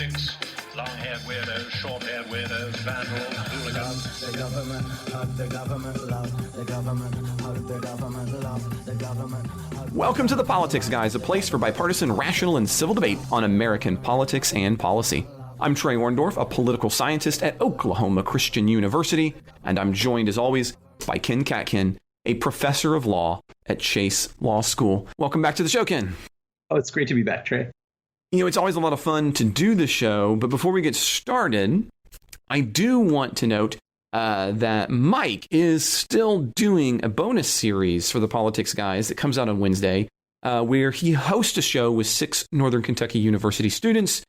politics, long-haired weirdos, short-haired weirdos, vandals, hooligans. The government, hug the government, love the government, hug the government, love the government. Welcome to The Politics Guys, a place for bipartisan, rational, and civil debate on American politics and policy. I'm Trey Orndorff, a political scientist at Oklahoma Christian University, and I'm joined, as always, by Ken Katkin, a professor of law at Chase Law School. Welcome back to the show, Ken. Oh, it's great to be back, Trey. You know, it's always a lot of fun to do the show, but before we get started, I do want to note that Mike is still doing a bonus series for the Politics Guys that comes out on Wednesday, where he hosts a show with 6 Northern Kentucky University students,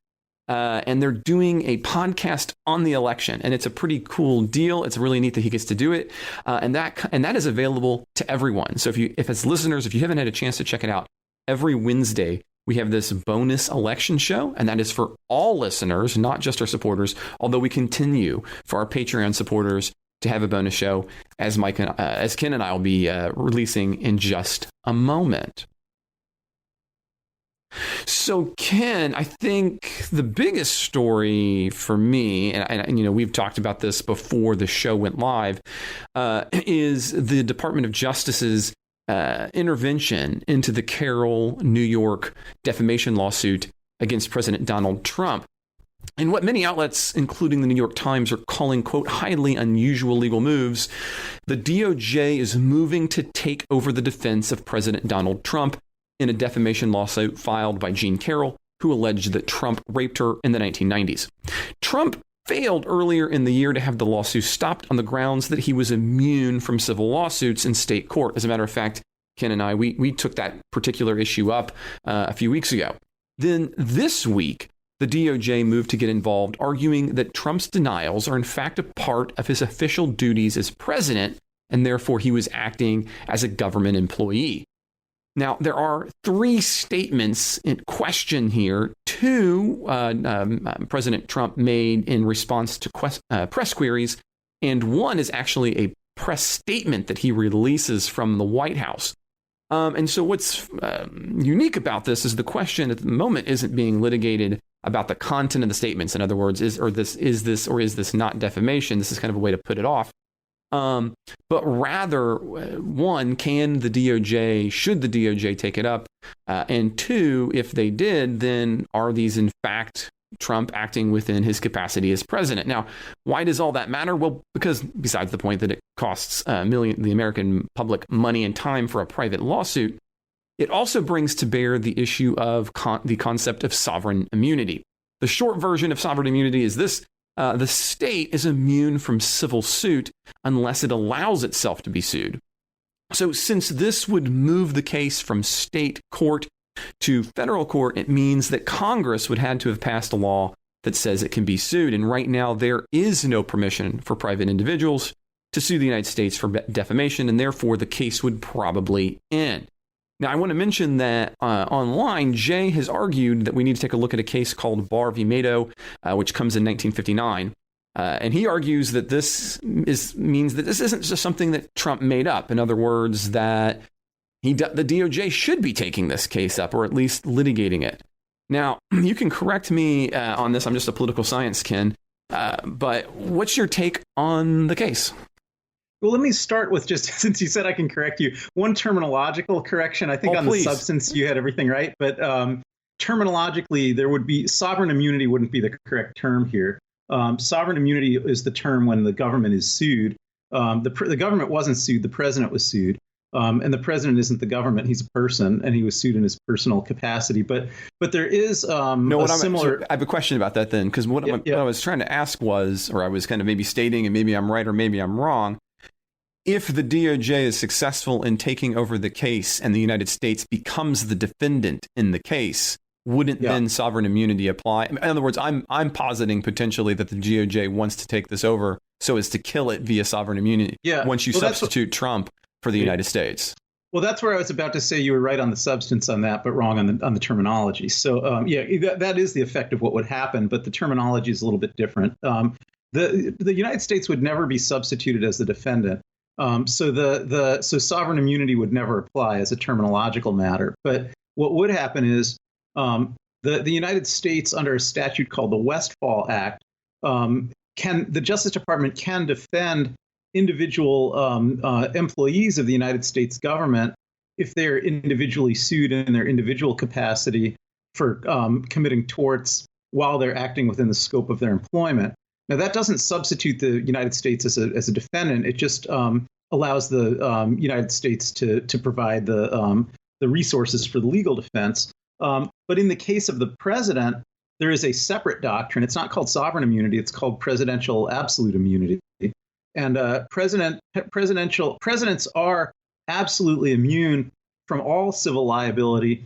and they're doing a podcast on the election, and it's a pretty cool deal. It's really neat that he gets to do it, and that is available to everyone. So if as listeners, if you haven't had a chance to check it out, every Wednesday we have this bonus election show, and that is for all listeners, not just our supporters, although we continue for our Patreon supporters to have a bonus show, as Ken and I will be releasing in just a moment. So, Ken, I think the biggest story for me, and you know, we've talked about this before the show went live, is the Department of Justice's intervention into the Carroll, New York defamation lawsuit against President Donald Trump. And what many outlets, including the New York Times, are calling, quote, highly unusual legal moves, the DOJ is moving to take over the defense of President Donald Trump in a defamation lawsuit filed by Jean Carroll, who alleged that Trump raped her in the 1990s. Trump failed earlier in the year to have the lawsuit stopped on the grounds that he was immune from civil lawsuits in state court. As a matter of fact, Ken and I, we took that particular issue up a few weeks ago. Then this week, the DOJ moved to get involved, arguing that Trump's denials are in fact a part of his official duties as president, and therefore he was acting as a government employee. Now, there are 3 statements in question here. 2 President Trump made in response to press queries, and 1 is actually a press statement that he releases from the White House. And so what's unique about this is the question at the moment isn't being litigated about the content of the statements. In other words, is this not defamation? This is kind of a way to put it off. But rather, 1, should the DOJ take it up? And 2, if they did, then are these in fact Trump acting within his capacity as president? Now, why does all that matter? Well, because besides the point that it costs the American public money and time for a private lawsuit, it also brings to bear the issue of the concept of sovereign immunity. The short version of sovereign immunity is this. The state is immune from civil suit unless it allows itself to be sued. So since this would move the case from state court to federal court, it means that Congress would have to have passed a law that says it can be sued. And right now, there is no permission for private individuals to sue the United States for defamation, and therefore the case would probably end. Now, I want to mention that online, Jay has argued that we need to take a look at a case called Barr v. Mato, which comes in 1959. And he argues that this means that this isn't just something that Trump made up. In other words, that the DOJ should be taking this case up, or at least litigating it. Now, you can correct me on this. I'm just a political science Ken. But what's your take on the case? Well, let me start with just, since you said I can correct you, one terminological correction. I think please. The substance, you had everything right. But terminologically, there would be sovereign immunity wouldn't be the correct term here. Sovereign immunity is the term when the government is sued. The government wasn't sued. The president was sued. And the president isn't the government. He's a person, and he was sued in his personal capacity. But there is similar. I have a question about that then, because what I was trying to ask was, or I was kind of maybe stating, and maybe I'm right or maybe I'm wrong, if the DOJ is successful in taking over the case and the United States becomes the defendant in the case, wouldn't then sovereign immunity apply? In other words, I'm positing potentially that the DOJ wants to take this over so as to kill it via sovereign immunity once you substitute Trump for the United States. Well, that's where I was about to say you were right on the substance on that, but wrong on the terminology. So, that is the effect of what would happen, but the terminology is a little bit different. The United States would never be substituted as the defendant. So sovereign immunity would never apply as a terminological matter. But what would happen is the United States, under a statute called the Westfall Act, the Justice Department can defend individual employees of the United States government if they're individually sued in their individual capacity for committing torts while they're acting within the scope of their employment. Now, that doesn't substitute the United States as a defendant. It just allows the United States to provide the resources for the legal defense. But in the case of the president, there is a separate doctrine. It's not called sovereign immunity. It's called presidential absolute immunity. And presidents are absolutely immune from all civil liability,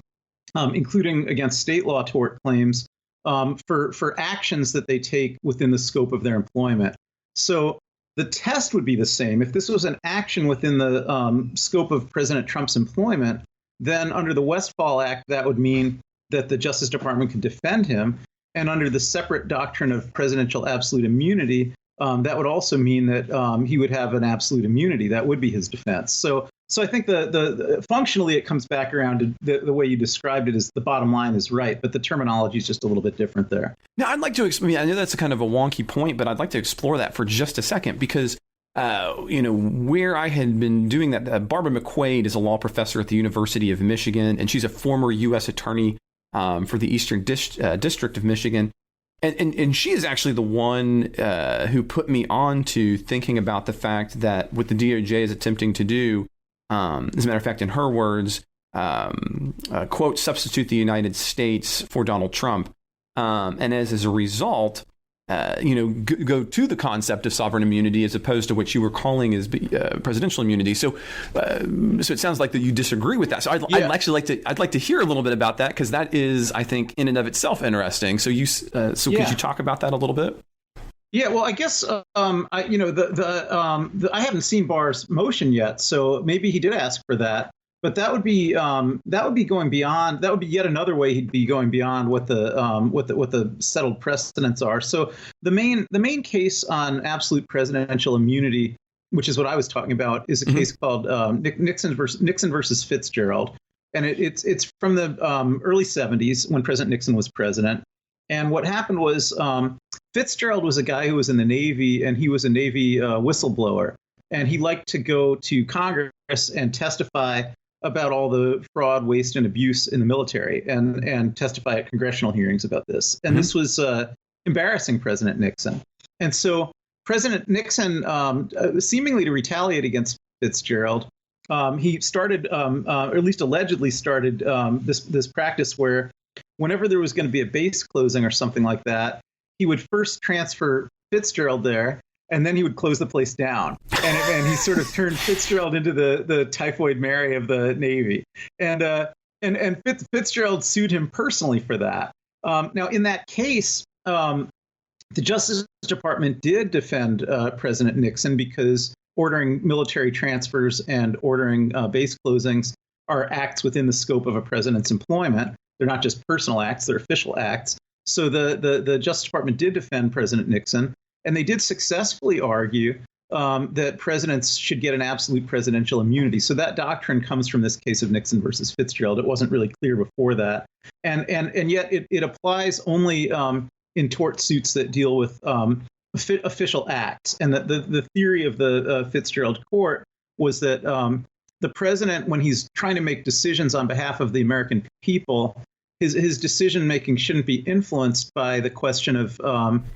including against state law tort claims, for actions that they take within the scope of their employment. So the test would be the same. If this was an action within the scope of President Trump's employment, then under the Westfall Act, that would mean that the Justice Department could defend him. And under the separate doctrine of presidential absolute immunity, that would also mean that he would have an absolute immunity. That would be his defense. So I think the functionally it comes back around to the way you described it is the bottom line is right, but the terminology is just a little bit different there. Now, I'd like to I know that's a kind of a wonky point, but I'd like to explore that for just a second because, where I had been doing that, Barbara McQuaid is a law professor at the University of Michigan, and she's a former U.S. attorney for the Eastern District of Michigan. And she is actually the one who put me on to thinking about the fact that what the DOJ is attempting to do, as a matter of fact, in her words, quote, substitute the United States for Donald Trump. And as a result, go to the concept of sovereign immunity as opposed to what you were calling as presidential immunity. So it sounds like that you disagree with that. So I'd like to hear a little bit about that because that is, I think, in and of itself interesting. So could you talk about that a little bit? Yeah, well, I guess I haven't seen Barr's motion yet, so maybe he did ask for that. But that would be going beyond. That would be yet another way he'd be going beyond what the settled precedents are. So the main case on absolute presidential immunity, which is what I was talking about, is a case called Nixon versus Fitzgerald, and it's from the early 70s when President Nixon was president. And what happened was Fitzgerald was a guy who was in the Navy, and he was a Navy whistleblower, and he liked to go to Congress and testify about all the fraud, waste, and abuse in the military, and testify at congressional hearings about this. And this was embarrassing President Nixon. And so President Nixon, seemingly to retaliate against Fitzgerald, he started, or at least allegedly started, this practice where whenever there was going to be a base closing or something like that, he would first transfer Fitzgerald there, and then he would close the place down. And he sort of turned Fitzgerald into the Typhoid Mary of the Navy. And Fitzgerald sued him personally for that. Now, in that case, the Justice Department did defend President Nixon because ordering military transfers and ordering base closings are acts within the scope of a president's employment. They're not just personal acts, they're official acts. So the Justice Department did defend President Nixon. And they did successfully argue that presidents should get an absolute presidential immunity. So that doctrine comes from this case of Nixon versus Fitzgerald. It wasn't really clear before that. And yet it applies only in tort suits that deal with official acts. And the theory of the Fitzgerald court was that the president, when he's trying to make decisions on behalf of the American people, his decision making shouldn't be influenced by the question of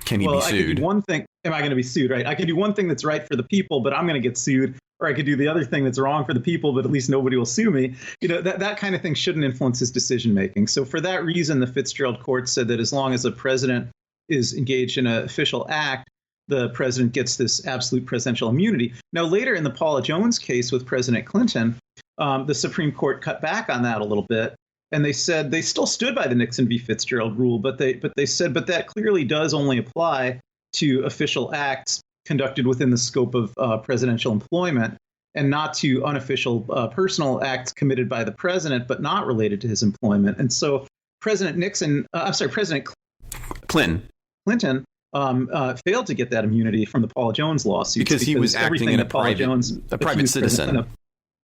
can he be sued? I can do one thing. Am I going to be sued? Right. I can do one thing that's right for the people, but I'm going to get sued. Or I could do the other thing that's wrong for the people, but at least nobody will sue me. That kind of thing shouldn't influence his decision making. So for that reason, the Fitzgerald court said that as long as the president is engaged in an official act, the president gets this absolute presidential immunity. Now, later in the Paula Jones case with President Clinton, the Supreme Court cut back on that a little bit. And they said they still stood by the Nixon v. Fitzgerald rule, but they said that clearly does only apply to official acts conducted within the scope of presidential employment and not to unofficial personal acts committed by the president, but not related to his employment. And so President Clinton failed to get that immunity from the Paula Jones lawsuit because he was acting in a private citizen.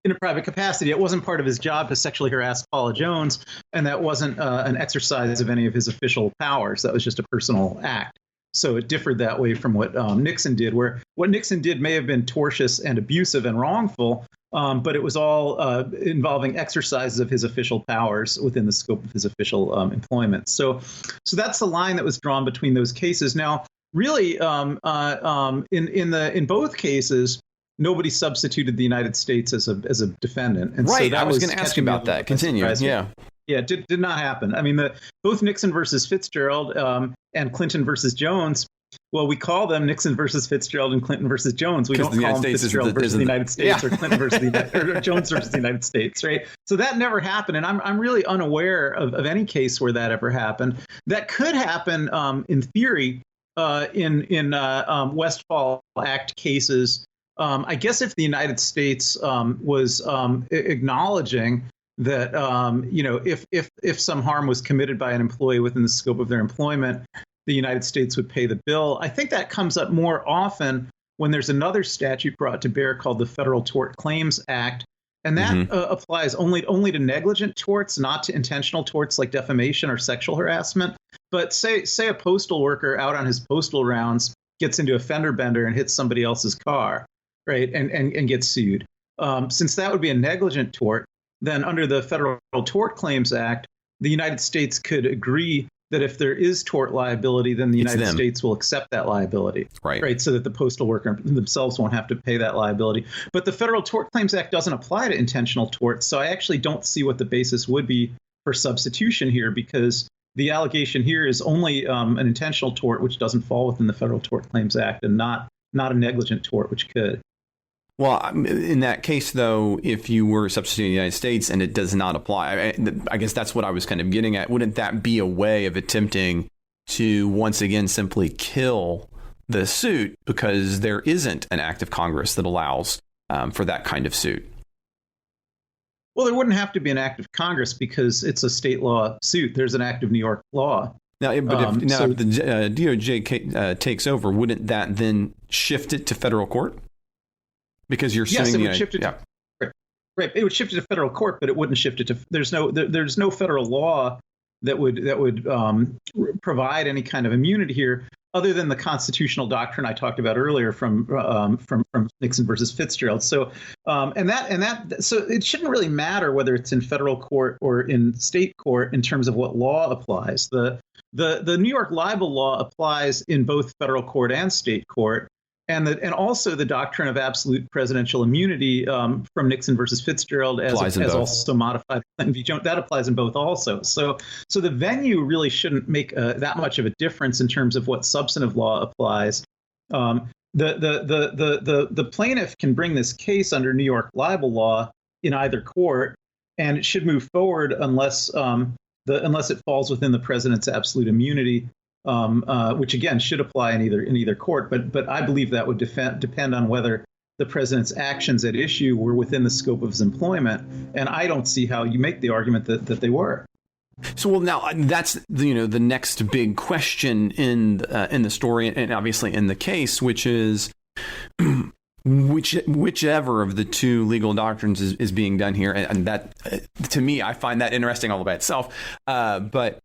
in a private capacity. It wasn't part of his job to sexually harass Paula Jones, and that wasn't an exercise of any of his official powers. That was just a personal act. So it differed that way from what Nixon did, where what Nixon did may have been tortious and abusive and wrongful, but it was all involving exercises of his official powers within the scope of his official employment. So that's the line that was drawn between those cases. Now, really, in both cases, nobody substituted the United States as a defendant. And right. So that I was going to ask you about that. Continue. Yeah. Yeah, did not happen. I mean, both Nixon versus Fitzgerald and Clinton versus Jones. Well, we call them Nixon versus Fitzgerald and Clinton versus Jones. We don't call them Fitzgerald versus the United States or Clinton versus or Jones versus the United States, right? So that never happened, and I'm really unaware of any case where that ever happened. That could happen in theory in Westfall Act cases. I guess if the United States was acknowledging that if some harm was committed by an employee within the scope of their employment, the United States would pay the bill. I think that comes up more often when there's another statute brought to bear called the Federal Tort Claims Act, and that applies only to negligent torts, not to intentional torts like defamation or sexual harassment. But say a postal worker out on his postal rounds gets into a fender bender and hits somebody else's car, right, and gets sued. Since that would be a negligent tort, then under the Federal Tort Claims Act, the United States could agree that if there is tort liability, then the United States will accept that liability, right? So that the postal worker themselves won't have to pay that liability. But the Federal Tort Claims Act doesn't apply to intentional torts, so I actually don't see what the basis would be for substitution here, because the allegation here is only an intentional tort, which doesn't fall within the Federal Tort Claims Act, and not a negligent tort, which could. Well, in that case, though, if you were substituting the United States and it does not apply, I guess that's what I was kind of getting at. Wouldn't that be a way of attempting to once again simply kill the suit because there isn't an act of Congress that allows for that kind of suit? Well, there wouldn't have to be an act of Congress because it's a state law suit. There's an act of New York law. Now, if the DOJ takes over, wouldn't that then shift it to federal court? Because you're suing the United States. Right. It would shift it to federal court, but it wouldn't shift it to. There's no federal law that would provide any kind of immunity here, other than the constitutional doctrine I talked about earlier from Nixon versus Fitzgerald. So so it shouldn't really matter whether it's in federal court or in state court in terms of what law applies. The New York libel law applies in both federal court and state court. And also the doctrine of absolute presidential immunity from Nixon versus Fitzgerald as also modified Clinton v. Jones, that applies in both also. So the venue really shouldn't make that much of a difference in terms of what substantive law applies. The plaintiff can bring this case under New York libel law in either court, and it should move forward unless it falls within the president's absolute immunity. Which again should apply in either court, but I believe that would depend on whether the president's actions at issue were within the scope of his employment, and I don't see how you make the argument that they were. So, well, now that's the next big question in the story, and obviously in the case, which is whichever of the two legal doctrines is being done here, and that to me, I find that interesting all by itself, but.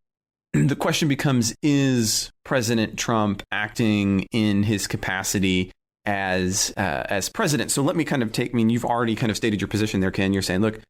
The question becomes, is President Trump acting in his capacity as president? So let me kind of you've already kind of stated your position there, Ken. You're saying, look,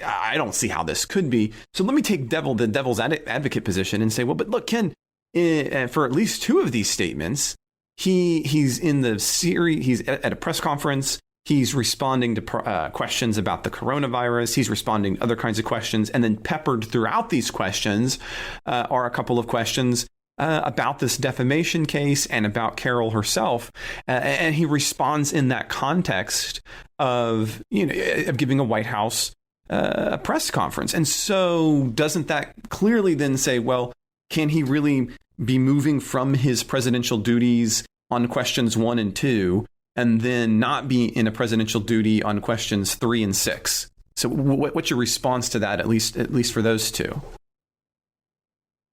I don't see how this could be. So let me take the devil's advocate position and say, well, but look, Ken, for at least two of these statements, he's in the series, he's at a press conference. He's responding to questions about the coronavirus. He's responding to other kinds of questions. And then peppered throughout these questions are a couple of questions about this defamation case and about Carol herself. And he responds in that context of giving a White House a press conference. And so doesn't that clearly then say, well, can he really be moving from his presidential duties on questions 1 and 2? And then not be in a presidential duty on questions 3 and 6. So what's your response to that, at least for those two?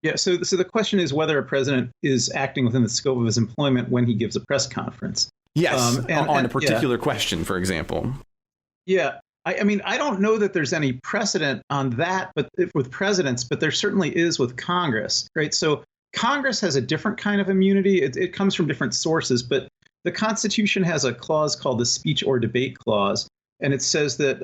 Yeah, so the question is whether a president is acting within the scope of his employment when he gives a press conference. Yes, on a particular question, for example. Yeah, I mean, I don't know that there's any precedent on that, but with presidents, but there certainly is with Congress, right? So Congress has a different kind of immunity. It comes from different sources, but the Constitution has a clause called the speech or debate clause, and it says that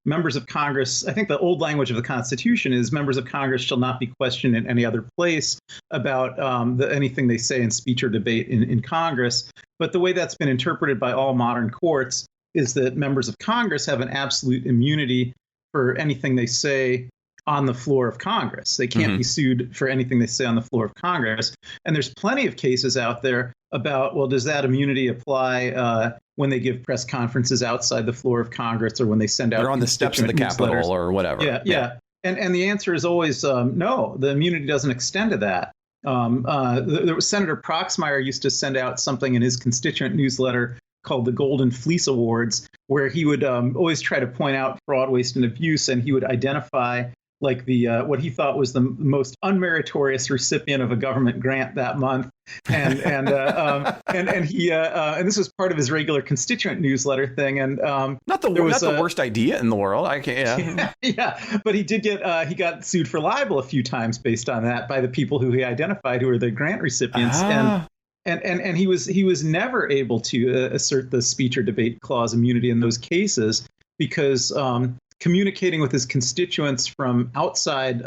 members of Congress, I think the old language of the Constitution is members of Congress shall not be questioned in any other place about anything they say in speech or debate in Congress. But the way that's been interpreted by all modern courts is that members of Congress have an absolute immunity for anything they say on the floor of Congress. They can't be sued for anything they say on the floor of Congress. And there's plenty of cases out there about, well, does that immunity apply when they give press conferences outside the floor of Congress or when they send out or on the steps of the Capitol or whatever? Yeah. And the answer is always no, the immunity doesn't extend to that. Senator Proxmire used to send out something in his constituent newsletter called the Golden Fleece Awards, where he would always try to point out fraud, waste, and abuse, and he would identify like the what he thought was the most unmeritorious recipient of a government grant that month, and he and this was part of his regular constituent newsletter thing, and not the worst idea in the world. I can't. Yeah, but he did get he got sued for libel a few times based on that by the people who he identified who were the grant recipients, and he was never able to assert the speech or debate clause immunity in those cases because communicating with his constituents from outside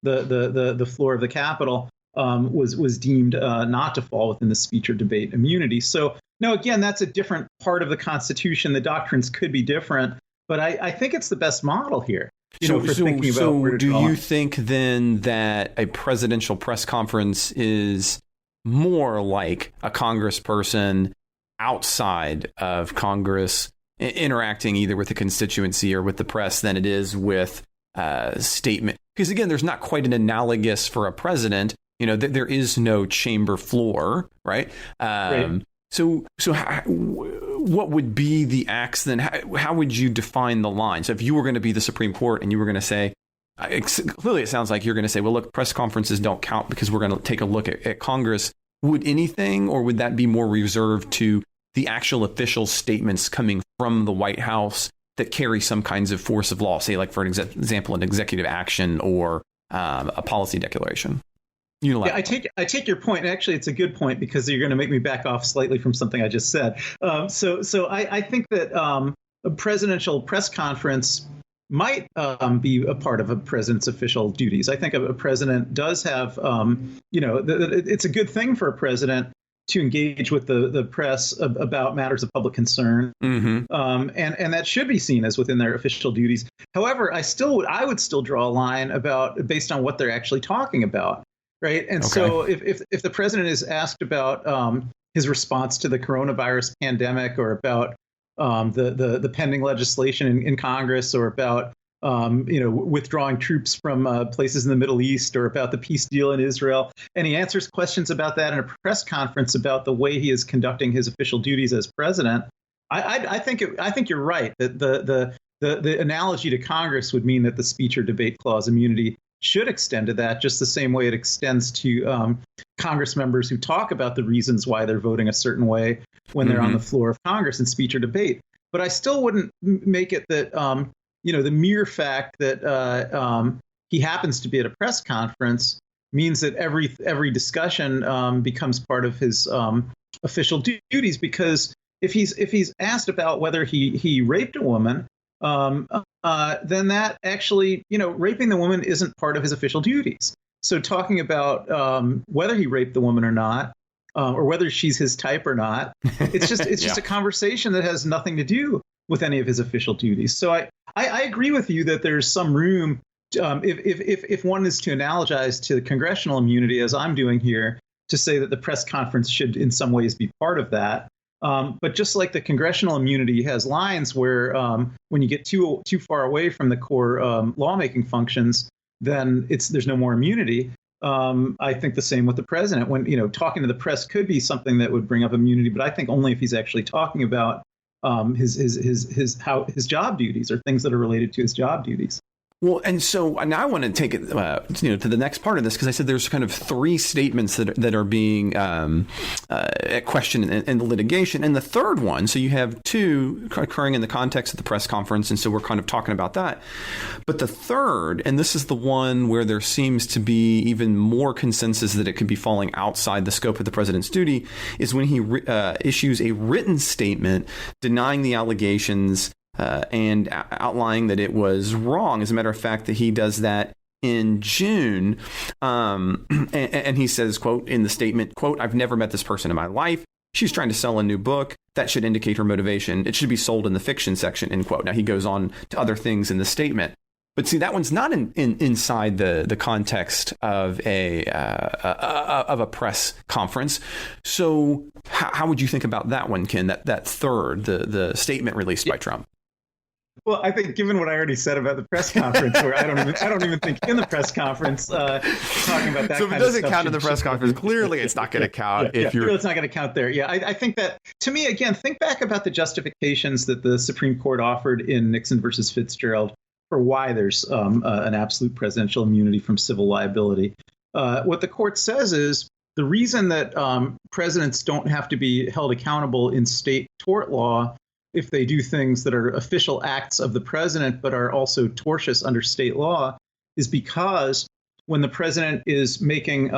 the floor of the Capitol was deemed not to fall within the speech or debate immunity. So, no, again, that's a different part of the Constitution. The doctrines could be different, but I think it's the best model here. So do you think then that a presidential press conference is more like a congressperson outside of Congress interacting either with the constituency or with the press than it is with a statement? Because, again, there's not quite an analogous for a president. There is no chamber floor, right? Right. So what would be the acts then? How would you define the line? So if you were going to be the Supreme Court and you were going to say, clearly it sounds like you're going to say, well, look, press conferences don't count because we're going to take a look at Congress. Would anything, or would that be more reserved to the actual official statements coming from the White House that carry some kinds of force of law, say, like, for example, an executive action or a policy declaration? Yeah, I take your point. Actually, it's a good point because you're going to make me back off slightly from something I just said. So I think that a presidential press conference might be a part of a president's official duties. I think a president does have, it's a good thing for a president to engage with the press about matters of public concern, and that should be seen as within their official duties. However, I would still draw a line based on what they're actually talking about, right? And so if the president is asked about his response to the coronavirus pandemic, or about the pending legislation in Congress, or about withdrawing troops from places in the Middle East, or about the peace deal in Israel, and he answers questions about that in a press conference about the way he is conducting his official duties as president, I think you're right that the analogy to Congress would mean that the speech or debate clause immunity should extend to that, just the same way it extends to Congress members who talk about the reasons why they're voting a certain way when they're on the floor of Congress in speech or debate. But I still wouldn't make it that the mere fact that he happens to be at a press conference means that every discussion becomes part of his official duties. Because if he's asked about whether he raped a woman, then that actually, raping the woman isn't part of his official duties. So talking about whether he raped the woman or not, or whether she's his type or not, it's just a conversation that has nothing to do with any of his official duties. So I agree with you that there's some room, if one is to analogize to congressional immunity, as I'm doing here, to say that the press conference should in some ways be part of that. But just like the congressional immunity has lines where when you get too far away from the core lawmaking functions, then there's no more immunity. I think the same with the president. When talking to the press could be something that would bring up immunity, but I think only if he's actually talking about his job duties or things that are related to his job duties. Well, and so now I want to take it, to the next part of this, because I said there's kind of three statements that are being at question in the litigation, and the third one. So you have two occurring in the context of the press conference, and so we're kind of talking about that. But the third, and this is the one where there seems to be even more consensus that it could be falling outside the scope of the president's duty, is when he issues a written statement denying the allegations. And outlining that it was wrong. As a matter of fact, that he does that in June. And he says, quote, in the statement, quote, "I've never met this person in my life. She's trying to sell a new book. That should indicate her motivation. It should be sold in the fiction section," end quote. Now, he goes on to other things in the statement. But see, that one's not inside the context of a press conference. So how would you think about that one, Ken, that third, the statement released by Trump? Well, I think given what I already said about the press conference, where I don't even think in the press conference talking about that. So if it doesn't count in the press conference, clearly it's not going to count. It's not going to count there. Yeah, I think that, to me, again, think back about the justifications that the Supreme Court offered in Nixon versus Fitzgerald for why there's an absolute presidential immunity from civil liability. What the court says is the reason that presidents don't have to be held accountable in state tort law if they do things that are official acts of the president but are also tortious under state law is because when the president is making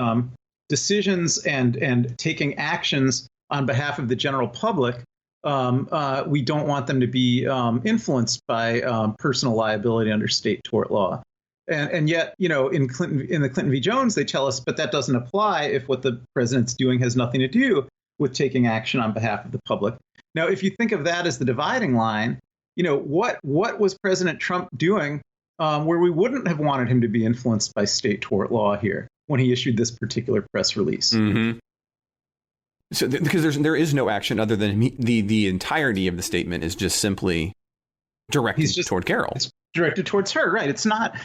decisions and taking actions on behalf of the general public, we don't want them to be influenced by personal liability under state tort law. And yet, in the Clinton v. Jones, they tell us, but that doesn't apply if what the president's doing has nothing to do with taking action on behalf of the public. Now, if you think of that as the dividing line, what was President Trump doing where we wouldn't have wanted him to be influenced by state tort law here when he issued this particular press release? Mm-hmm. So because there is no action other than the entirety of the statement is just simply directed toward Carol. It's directed towards her, right? It's not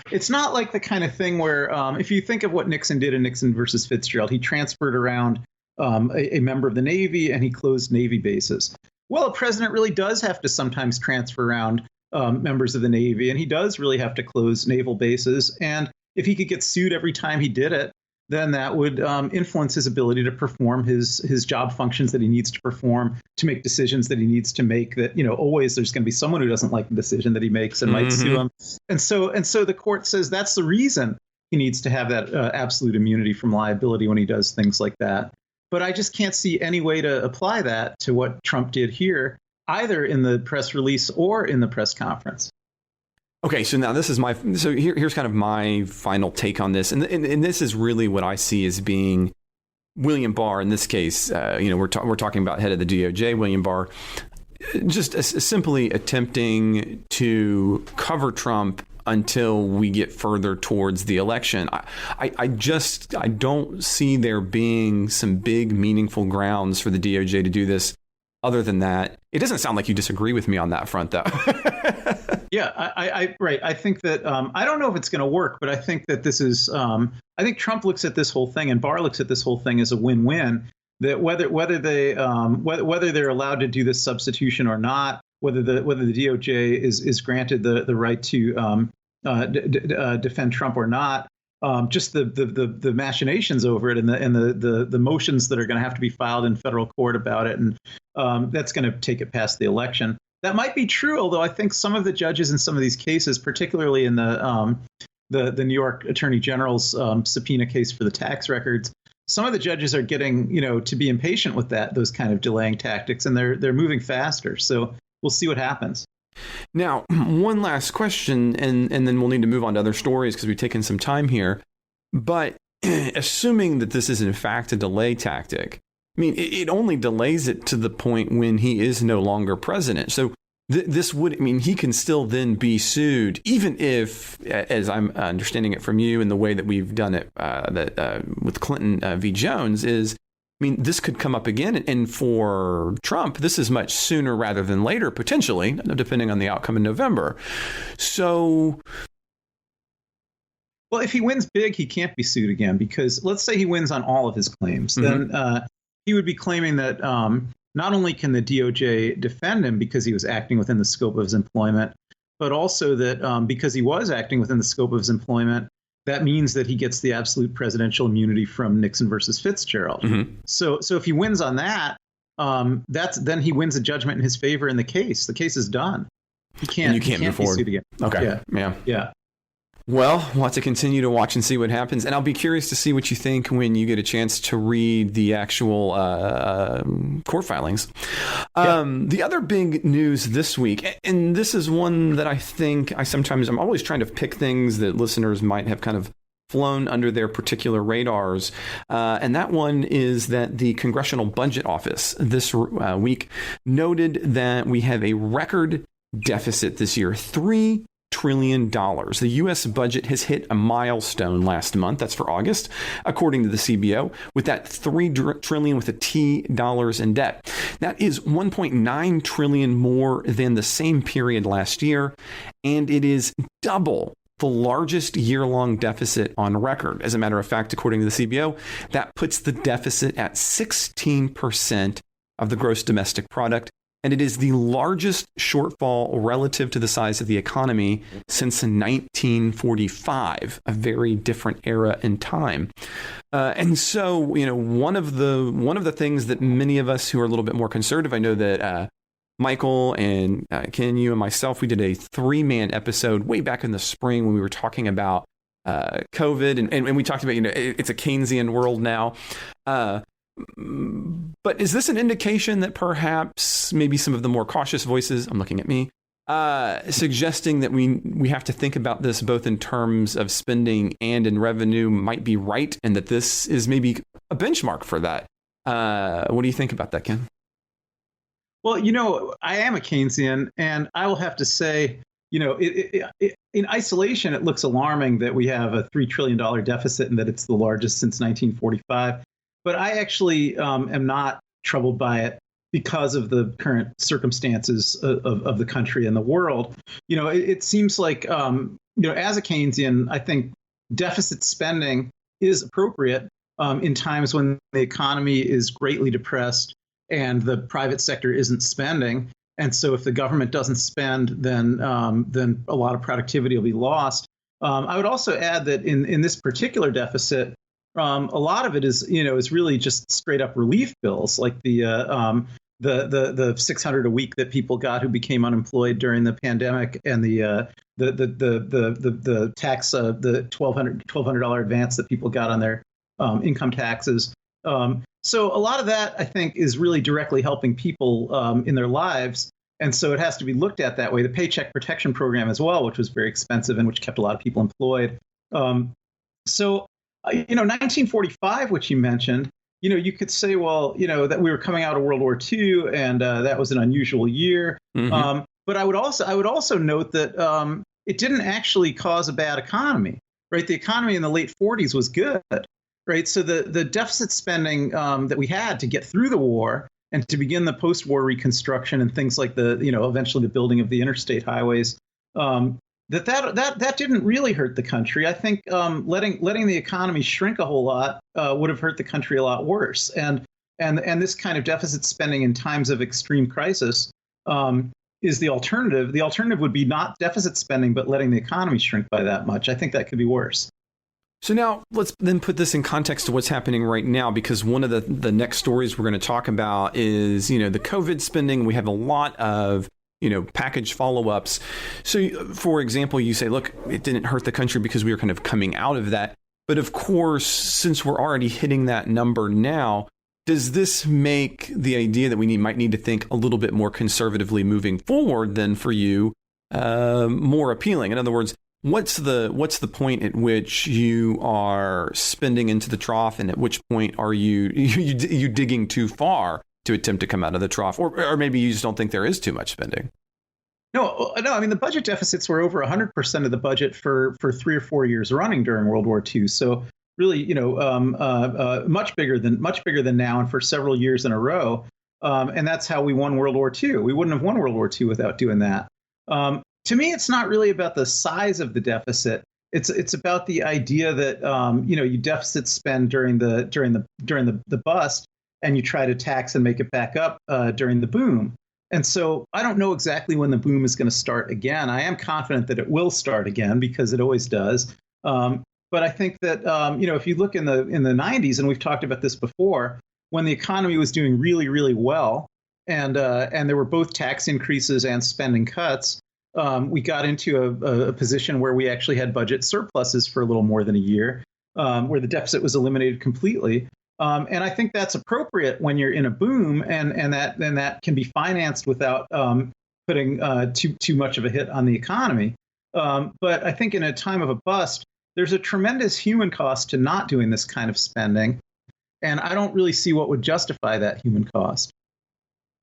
like the kind of thing where if you think of what Nixon did in Nixon versus Fitzgerald, he transferred around a member of the Navy and he closed Navy bases. Well, a president really does have to sometimes transfer around members of the Navy, and he does really have to close naval bases. And if he could get sued every time he did it, then that would influence his ability to perform his job functions that he needs to perform, to make decisions that he needs to make. That always there's going to be someone who doesn't like the decision that he makes and might sue him. And so the court says that's the reason he needs to have that absolute immunity from liability when he does things like that. But I just can't see any way to apply that to what Trump did here, either in the press release or in the press conference. Okay, so now this is here's kind of my final take on this, and this is really what I see as being William Barr in this case. We're talking about head of the DOJ, William Barr, just simply attempting to cover Trump until we get further towards the election. I don't see there being some big meaningful grounds for the DOJ to do this. Other than that, it doesn't sound like you disagree with me on that front, though. Yeah, right. I think that I don't know if it's going to work, but I think that this is. I think Trump looks at this whole thing, and Barr looks at this whole thing as a win-win. That whether they're allowed to do this substitution or not, whether the DOJ is granted the right to defend Trump or not, just the machinations over it and the motions that are going to have to be filed in federal court about it, and that's going to take it past the election. That might be true, although I think some of the judges in some of these cases, particularly in the New York Attorney General's subpoena case for the tax records, some of the judges are getting to be impatient with those kind of delaying tactics, and they're moving faster. So we'll see what happens. Now, one last question, and then we'll need to move on to other stories because we've taken some time here. But assuming that this is in fact a delay tactic, I mean, it only delays it to the point when he is no longer president. So this would, he can still then be sued, even if, as I'm understanding it from you and the way that we've done it with Clinton v. Jones is, this could come up again. And for Trump, this is much sooner rather than later, potentially, depending on the outcome in November. So, well, if he wins big, he can't be sued again, because let's say he wins on all of his claims, then he would be claiming that not only can the DOJ defend him because he was acting within the scope of his employment, but also that because he was acting within the scope of his employment, that means that he gets the absolute presidential immunity from Nixon versus Fitzgerald. Mm-hmm. So if he wins on that, then he wins a judgment in his favor in the case. The case is done. He can't. And you can't move forward. Be sued again. Okay. Yeah. Well, we'll have to continue to watch and see what happens. And I'll be curious to see what you think when you get a chance to read the actual court filings. The other big news this week, and this is one that I think I'm always trying to pick things that listeners might have kind of flown under their particular radars. And that one is that the Congressional Budget Office this week noted that we have a record deficit this year, $3 trillion. The U.S. budget has hit a milestone last month. That's for August, according to the CBO, with that $3 trillion with a T dollars in debt. That is $1.9 trillion more than the same period last year, and it is double the largest year-long deficit on record. As a matter of fact, according to the CBO, that puts the deficit at 16% of the gross domestic product. And it is the largest shortfall relative to the size of the economy since 1945, a very different era in time. And so, one of the things that many of us who are a little bit more conservative, I know that Michael and Ken, you and myself, we did a 3-man episode way back in the spring when we were talking about COVID, and we talked about, it's a Keynesian world now. But is this an indication that perhaps maybe some of the more cautious voices, I'm looking at me, suggesting that we have to think about this both in terms of spending and in revenue might be right, and that this is maybe a benchmark for that? What do you think about that, Ken? Well, I am a Keynesian, and I will have to say, in isolation, it looks alarming that we have a $3 trillion deficit and that it's the largest since 1945. But I actually am not troubled by it because of the current circumstances of the country and the world. It seems like, as a Keynesian, I think deficit spending is appropriate in times when the economy is greatly depressed and the private sector isn't spending. And so if the government doesn't spend, then a lot of productivity will be lost. I would also add that in this particular deficit, a lot of it is really just straight up relief bills, like the $600 a week that people got who became unemployed during the pandemic, and the tax, the $1,200 advance that people got on their income taxes. So a lot of that, I think, is really directly helping people in their lives. And so it has to be looked at that way. The Paycheck Protection Program as well, which was very expensive and which kept a lot of people employed. 1945, which you mentioned, you could say, well, that we were coming out of World War II, and that was an unusual year. Mm-hmm. But I would also note that it didn't actually cause a bad economy, right? The economy in the late 40s was good, right? So the deficit spending that we had to get through the war and to begin the post-war reconstruction and things like eventually the building of the interstate highways, that didn't really hurt the country. I think letting the economy shrink a whole lot would have hurt the country a lot worse. And this kind of deficit spending in times of extreme crisis is the alternative. The alternative would be not deficit spending, but letting the economy shrink by that much. I think that could be worse. So now let's then put this in context to what's happening right now, because one of the next stories we're going to talk about is, the COVID spending. We have a lot of package follow-ups. So, for example, you say, look, it didn't hurt the country because we were kind of coming out of that. But of course, since we're already hitting that number now, does this make the idea that we might need to think a little bit more conservatively moving forward than for you more appealing? In other words, what's the point at which you are spending into the trough, and at which point are you digging too far to attempt to come out of the trough, or maybe you just don't think there is too much spending? No. I mean, the budget deficits were over 100% of the budget for 3 or 4 years running during World War II. So really, much bigger than now, and for several years in a row. And that's how we won World War II. We wouldn't have won World War II without doing that. To me, it's not really about the size of the deficit. It's about the idea that you deficit spend during the bust, and you try to tax and make it back up during the boom. And so I don't know exactly when the boom is going to start again. I am confident that it will start again because it always does. But I think that if you look in the 90s, and we've talked about this before, when the economy was doing really, really well, and there were both tax increases and spending cuts, we got into a position where we actually had budget surpluses for a little more than a year, where the deficit was eliminated completely. And I think that's appropriate when you're in a boom, and that can be financed without putting too much of a hit on the economy. But I think in a time of a bust, there's a tremendous human cost to not doing this kind of spending. And I don't really see what would justify that human cost.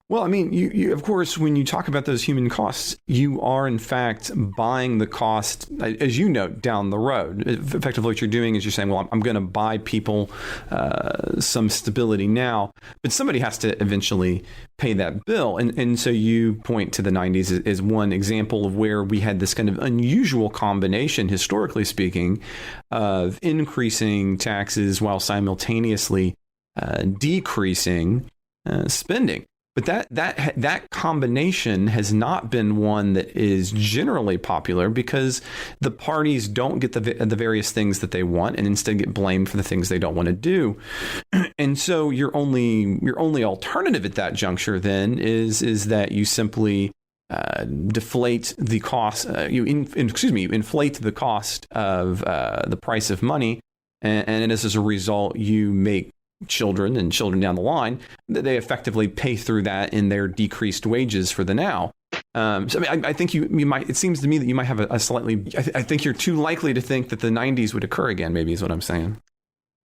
Well, I mean, you of course, when you talk about those human costs, you are in fact buying the cost, as you note, down the road. Effectively, what you're doing is you're saying, well, I'm going to buy people some stability now, but somebody has to eventually pay that bill. And so you point to the 90s as one example of where we had this kind of unusual combination, historically speaking, of increasing taxes while simultaneously decreasing spending. But that combination has not been one that is generally popular because the parties don't get the various things that they want and instead get blamed for the things they don't want to do. And so your only alternative at that juncture then is that you simply deflate the cost. Inflate the cost of the price of money, and as a result, you make children down the line, they effectively pay through that in their decreased wages for the now. So I mean, I think you might. It seems to me that you might have a slightly. I think you're too likely to think that the 90s would occur again. Maybe is what I'm saying.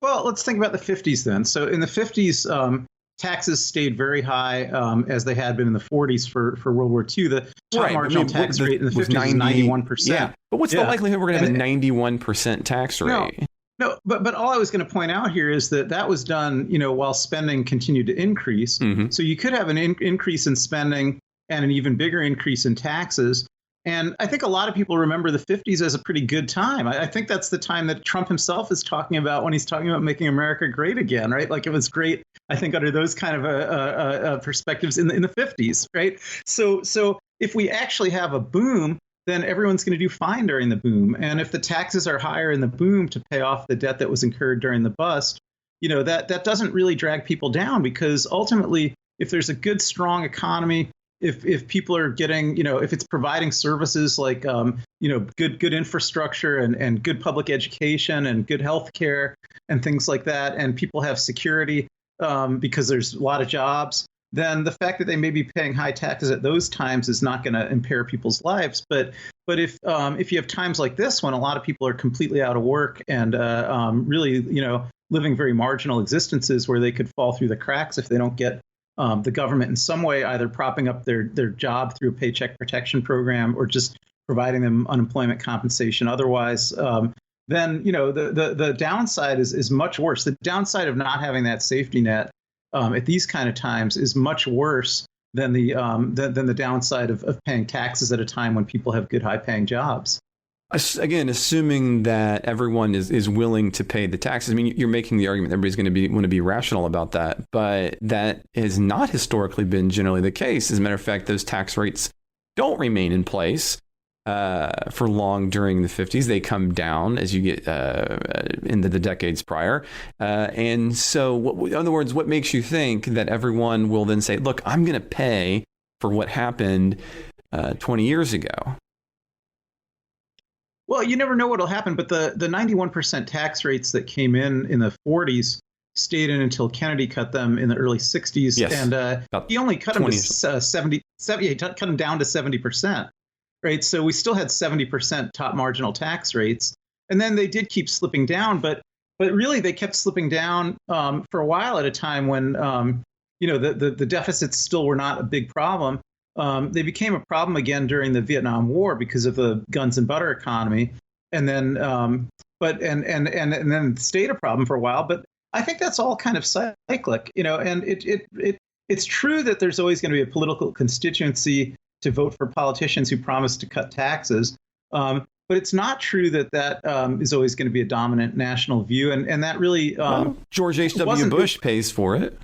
Well, let's think about the 50s then. So in the 50s, taxes stayed very high as they had been in the 40s for World War II. The top marginal tax rate in the 50s was 91%. Yeah, but what's the likelihood we're going to have a 91% tax rate? No, but all I was going to point out here is that was done, while spending continued to increase. Mm-hmm. So you could have an increase in spending and an even bigger increase in taxes. And I think a lot of people remember the 50s as a pretty good time. I think that's the time that Trump himself is talking about when he's talking about making America great again, right? Like it was great, I think, under those kind of perspectives in the 50s, right? So if we actually have a boom, then everyone's going to do fine during the boom. And if the taxes are higher in the boom to pay off the debt that was incurred during the bust, that doesn't really drag people down, because ultimately, if there's a good, strong economy, if people are getting, if it's providing services like, good infrastructure and good public education and good health care and things like that, and people have security because there's a lot of jobs, then the fact that they may be paying high taxes at those times is not going to impair people's lives. But if you have times like this when a lot of people are completely out of work and really, living very marginal existences where they could fall through the cracks if they don't get the government in some way either propping up their job through a paycheck protection program or just providing them unemployment compensation otherwise, then the downside is much worse. The downside of not having that safety net at these kind of times is much worse than the downside of paying taxes at a time when people have good, high-paying jobs. Again, assuming that everyone is willing to pay the taxes. I mean, you're making the argument that everybody's going to want to be rational about that, but that has not historically been generally the case. As a matter of fact, those tax rates don't remain in place for long during the 50s. They come down as you get into the decades prior. And so, in other words, what makes you think that everyone will then say, look, I'm going to pay for what happened 20 years ago? Well, you never know what will happen, but the 91% tax rates that came in the 40s stayed in until Kennedy cut them in the early 60s. Yes, and he only cut them to 70, he cut them down to 70%. Right. So we still had 70% top marginal tax rates. And then they did keep slipping down. But really, they kept slipping down for a while at a time when, the deficits still were not a big problem. They became a problem again during the Vietnam War because of the guns and butter economy. And then then stayed a problem for a while. But I think that's all kind of cyclic, and it's true that there's always going to be a political constituency to vote for politicians who promise to cut taxes. But it's not true that is always going to be a dominant national view. And that really... George H.W. Bush pays for it.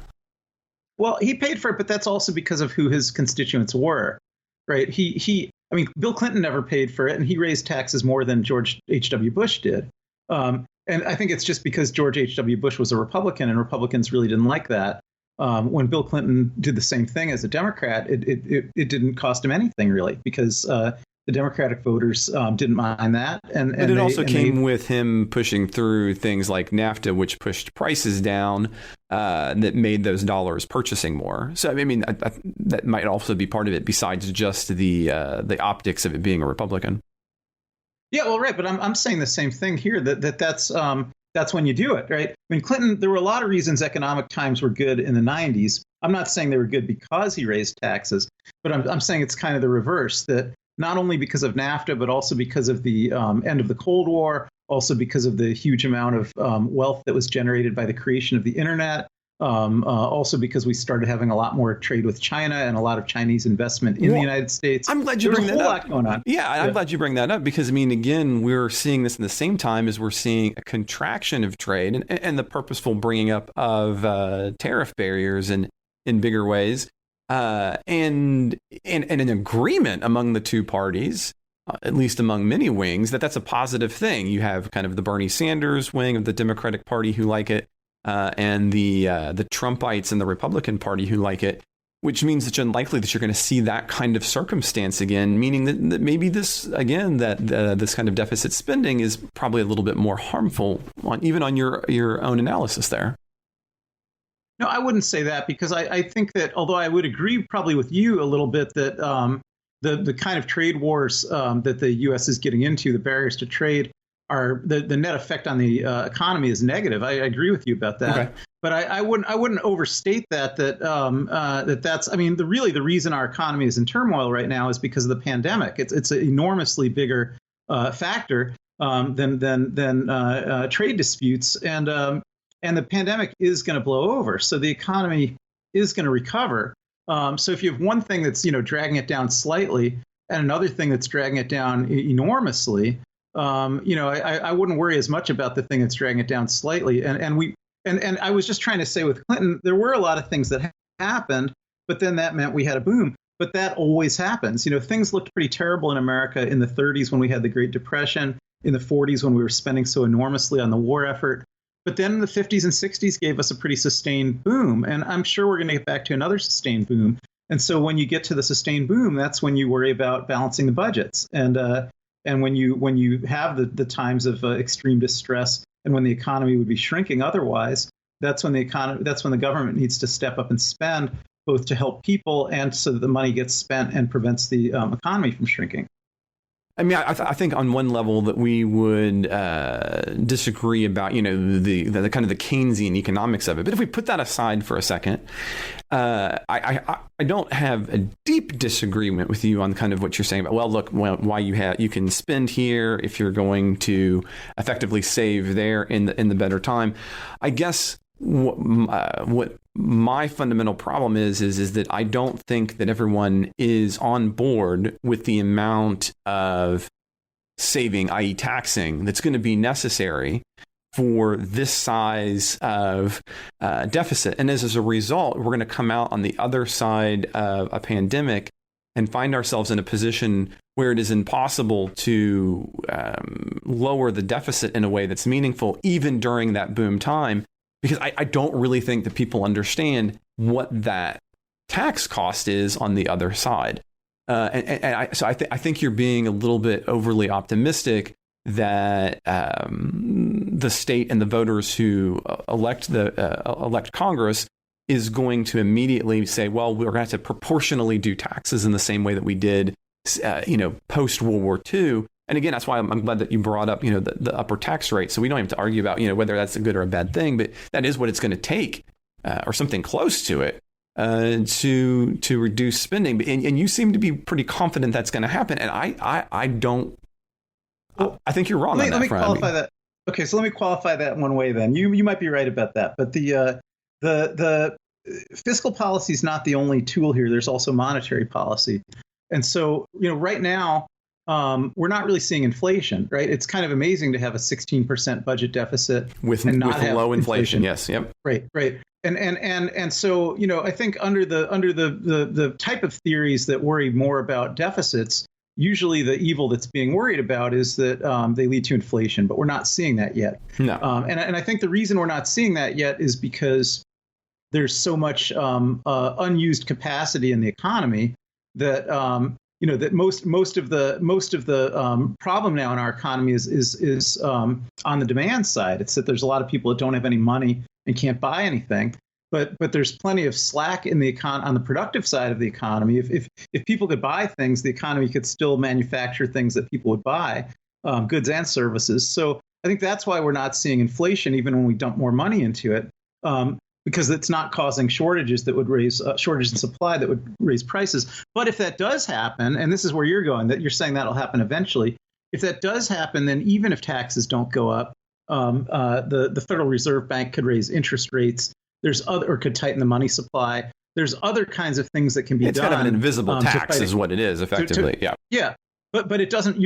Well, he paid for it, but that's also because of who his constituents were, right? I mean, Bill Clinton never paid for it, and he raised taxes more than George H.W. Bush did. And I think it's just because George H.W. Bush was a Republican, and Republicans really didn't like that. When Bill Clinton did the same thing as a Democrat, it didn't cost him anything really, because the Democratic voters didn't mind that. But it also came with him pushing through things like NAFTA, which pushed prices down, that made those dollars purchasing more. So, I mean, that might also be part of it, besides just the optics of it being a Republican. Yeah, well, right. But I'm saying the same thing here, that's when you do it, right? I mean, Clinton, there were a lot of reasons economic times were good in the 90s. I'm not saying they were good because he raised taxes, but I'm saying it's kind of the reverse, that not only because of NAFTA, but also because of the end of the Cold War, also because of the huge amount of wealth that was generated by the creation of the internet, also because we started having a lot more trade with China and a lot of Chinese investment in the United States. I'm glad you bring that up. There's a whole lot going on. Yeah, I'm glad you bring that up, because, I mean, again, we're seeing this in the same time as we're seeing a contraction of trade and the purposeful bringing up of tariff barriers in bigger ways. And an agreement among the two parties, at least among many wings, that's a positive thing. You have kind of the Bernie Sanders wing of the Democratic Party who like it, and the Trumpites in the Republican Party who like it, which means it's unlikely that you're going to see that kind of circumstance again, meaning that maybe this, again, this kind of deficit spending is probably a little bit more harmful, even on your own analysis there. No, I wouldn't say that, because I think that, although I would agree probably with you a little bit that the kind of trade wars that the U.S. is getting into, the barriers to trade, are the net effect on the economy is negative. I agree with you about that. Okay. But I wouldn't overstate that's, I mean, the reason our economy is in turmoil right now is because of the pandemic. It's an enormously bigger factor than trade disputes, and the pandemic is going to blow over. So the economy is going to recover. So if you have one thing that's, dragging it down slightly and another thing that's dragging it down enormously, I wouldn't worry as much about the thing that's dragging it down slightly. And I was just trying to say with Clinton, there were a lot of things that happened, but then that meant we had a boom. But that always happens. Things looked pretty terrible in America in the 30s when we had the Great Depression, in the 40s when we were spending so enormously on the war effort. But then the 50s and 60s gave us a pretty sustained boom. And I'm sure we're going to get back to another sustained boom. And so when you get to the sustained boom, that's when you worry about balancing the budgets. And when you have the times of extreme distress, and when the economy would be shrinking otherwise, that's when the government needs to step up and spend, both to help people and so that the money gets spent and prevents the economy from shrinking. I mean, I think on one level that we would disagree about, the kind of the Keynesian economics of it. But if we put that aside for a second, I don't have a deep disagreement with you on kind of what you're saying about, well, look, why you can spend here if you're going to effectively save there in the better time. I guess what my fundamental problem is that I don't think that everyone is on board with the amount of saving, i.e. taxing, that's going to be necessary for this size of deficit. And as a result, we're going to come out on the other side of a pandemic and find ourselves in a position where it is impossible to lower the deficit in a way that's meaningful, even during that boom time. Because I don't really think that people understand what that tax cost is on the other side. So I think you're being a little bit overly optimistic that the state and the voters who elect Congress is going to immediately say, well, we're going to have to proportionally do taxes in the same way that we did, post World War II. And again, that's why I'm glad that you brought up, the upper tax rate. So we don't have to argue about, whether that's a good or a bad thing, but that is what it's going to take, or something close to it, to reduce spending. And you seem to be pretty confident that's going to happen. And I don't. Well, I think you're wrong on that. Let me qualify that. Okay, so let me qualify that one way. Then you might be right about that, but the fiscal policy is not the only tool here. There's also monetary policy, and so right now. we're not really seeing inflation, right? It's kind of amazing to have a 16% budget deficit with and not have low inflation. Yes. Yep. Right. And so, I think under the type of theories that worry more about deficits, usually the evil that's being worried about is that they lead to inflation, but we're not seeing that yet. No. And I think the reason we're not seeing that yet is because there's so much unused capacity in the economy that that most of the problem now in our economy is on the demand side. It's that there's a lot of people that don't have any money and can't buy anything. But there's plenty of slack in the on the productive side of the economy. If people could buy things, the economy could still manufacture things that people would buy, goods and services. So I think that's why we're not seeing inflation, even when we dump more money into it, because it's not causing shortages that would raise shortages in supply that would raise prices. But if that does happen, and this is where you're going, that you're saying that'll happen eventually. If that does happen, then even if taxes don't go up, the Federal Reserve Bank could raise interest rates. Or could tighten the money supply. There's other kinds of things that can be done. It's kind of an invisible tax, is what it is, effectively. Yeah. But it doesn't.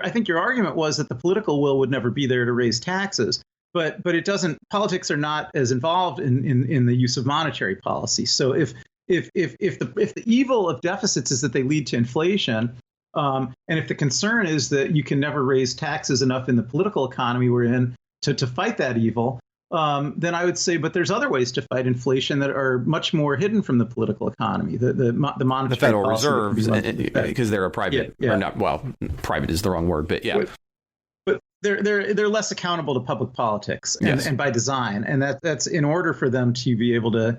I think your argument was that the political will would never be there to raise taxes. But it doesn't. Politics are not as involved in the use of monetary policy. So if the evil of deficits is that they lead to inflation, and if the concern is that you can never raise taxes enough in the political economy we're in to fight that evil. Then I would say, but there's other ways to fight inflation that are much more hidden from the political economy. The monetary, the Federal Reserve, because they're a private, or not. Well, private is the wrong word, but yeah. But they're less accountable to public politics, and by design, and that's in order for them to be able to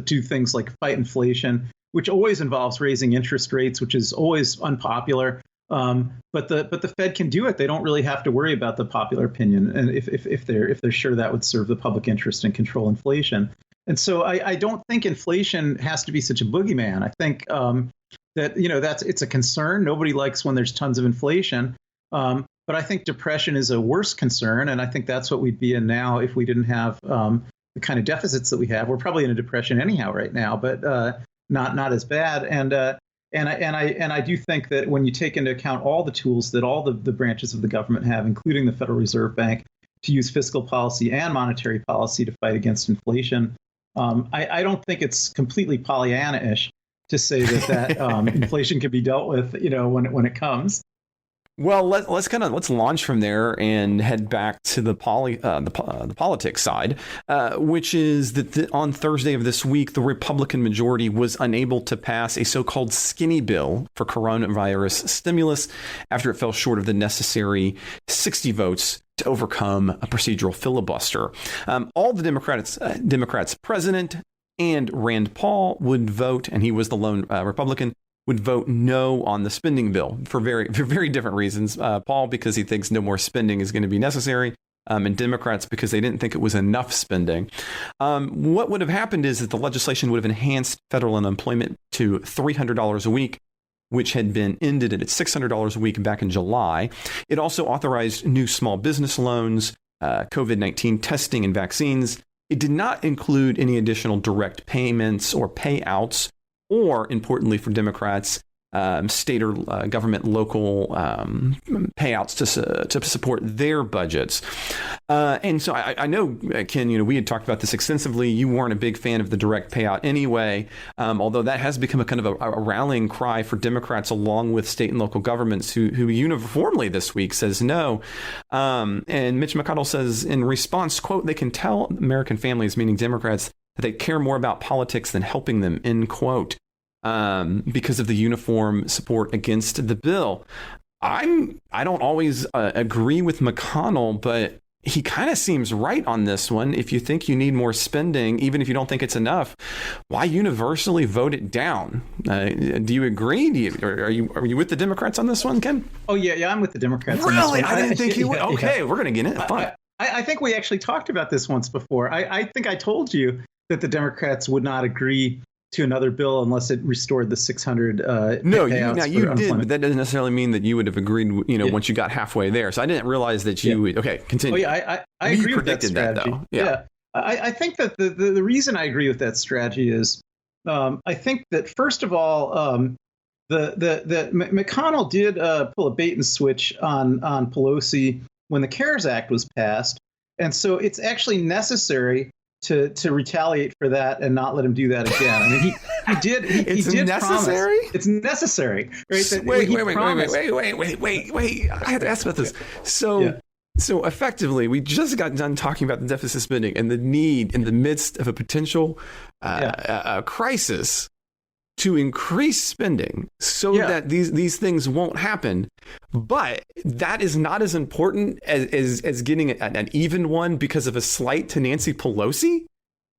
do things like fight inflation, which always involves raising interest rates, which is always unpopular. But the Fed can do it. They don't really have to worry about the popular opinion, and if they're sure that would serve the public interest and control inflation. And so I don't think inflation has to be such a boogeyman. I think that it's a concern. Nobody likes when there's tons of inflation, but I think depression is a worse concern, and I think that's what we'd be in now if we didn't have the kind of deficits that we have. We're probably in a depression anyhow right now, but not as bad. And I do think that when you take into account all the tools that all the branches of the government have, including the Federal Reserve Bank, to use fiscal policy and monetary policy to fight against inflation, I don't think it's completely Pollyanna-ish to say that inflation can be dealt with, when it comes. Well, let's launch from there and head back to the politics side, which is that on Thursday of this week, the Republican majority was unable to pass a so-called skinny bill for coronavirus stimulus after it fell short of the necessary 60 votes to overcome a procedural filibuster. All the Democrats president and Rand Paul would vote, and he was the lone Republican, would vote no on the spending bill for very different reasons. Paul, because he thinks no more spending is going to be necessary, and Democrats because they didn't think it was enough spending. What would have happened is that the legislation would have enhanced federal unemployment to $300 a week, which had been ended at $600 a week back in July. It also authorized new small business loans, COVID-19 testing and vaccines. It did not include any additional direct payments or payouts, or, importantly for Democrats, state or government local payouts to support their budgets. And so I know, Ken, we had talked about this extensively. You weren't a big fan of the direct payout anyway, although that has become a kind of a rallying cry for Democrats along with state and local governments who uniformly this week says no. And Mitch McConnell says in response, quote, they can tell American families, meaning Democrats, that they care more about politics than helping them, end quote. Because of the uniform support against the bill. I don't always agree with McConnell, but he kind of seems right on this one. If you think you need more spending, even if you don't think it's enough, why universally vote it down? Do you agree? Are you with the Democrats on this one, Ken? Oh yeah, I'm with the Democrats. Really? On this one. I didn't think you would. Okay, yeah. We're going to get in. Fine. I think we actually talked about this once before. I think I told you that the Democrats would not agree to another bill unless it restored the 600 no, you did, but that doesn't necessarily mean that you would have agreed, once you got halfway there. So I didn't realize that you would. Okay, continue. Oh, yeah, I agree with that strategy. Though. Yeah. I think that the reason I agree with that strategy is I think that, first of all, McConnell did pull a bait and switch on Pelosi when the CARES Act was passed, and so it's actually necessary to retaliate for that and not let him do that again. I mean, he did. He did necessary. Promise. It's necessary, right? Wait. I had to ask about this. So effectively, we just got done talking about the deficit spending and the need in the midst of a potential crisis to increase spending so that these things won't happen. But that is not as important as getting an even one because of a slight to Nancy Pelosi?